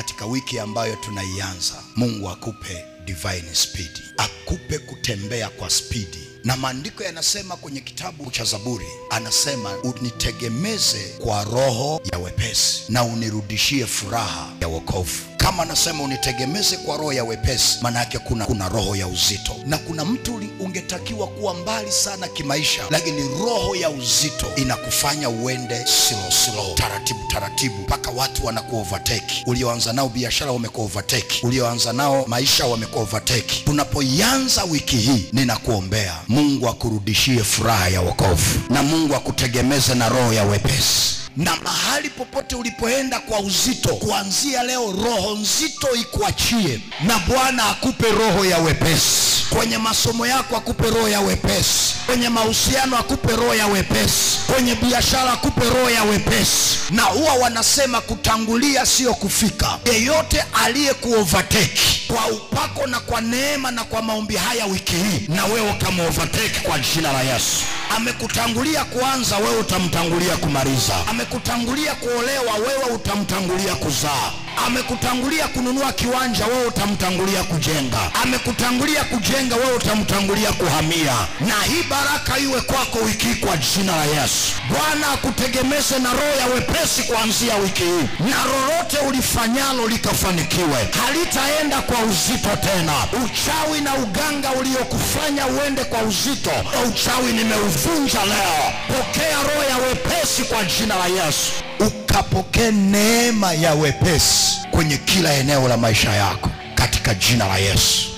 katika wiki ambayo tunaianza. Mungu akupe divine speed, akupe kutembea kwa speed. Na maandiko yanasema kwenye kitabu cha Zaburi, anasema unitegemeze kwa roho ya wepesi na unirudishie furaha ya wokovu. Kama anasema unitegemeze kwa roho ya wepesi, maana yake kuna roho ya uzito. Na kuna mtu ungetakiwa kuwa mbali sana kimaisha, lakini roho ya uzito inakufanya uende slow, taratibu mpaka watu wanakuovertake. Ulioanza nao biashara wamekuovertake, ulioanza nao maisha wamekuovertake. Tunapoianza wiki hii, ninakuombea Mungu akurudishie furaha ya wokovu, na Mungu akutegemeze na roho ya wepesi. Na mahali popote ulipoenda kwa uzito, kuanzia leo roho nzito ikuachie, na Bwana akupe roho ya wepesi. Kwenye masomo yako akupe roho ya wepesi, kwenye mahusiano akupe roho ya wepesi, kwenye biashara akupe roho ya wepesi. Na huwa wanasema kutangulia sio kufika. Yeyote aliyekuovertake kwa upako na kwa neema na kwa maombi haya wiki hii, na wewe ukamuovertake kwa jina la Yesu. Amekutangulia kuanza, wewe utamtangulia kumaliza. Amekutangulia kuolewa, wewe utamtangulia kuzaa. Amekutangulia kununua kiwanja, wewe utamtangulia kujenga. Amekutangulia kujenga, wewe utamtangulia kuhamia. Na hii baraka iwe kwako wiki kwa jina la Yesu. Bwana akutegemeze na roho ya wepesi kuanzia wiki hii, na lolote ulifanyalo likafanikiwe. Halitaenda kwa uzito tena. Uchawi na uganga uliokufanya uende kwa uzito, uchawi nimeuvunja leo. Pokea roho ya wepesi kwa jina la Yesu. Ukapokee neema ya wepesi kwenye kila eneo la maisha yako katika jina la Yesu.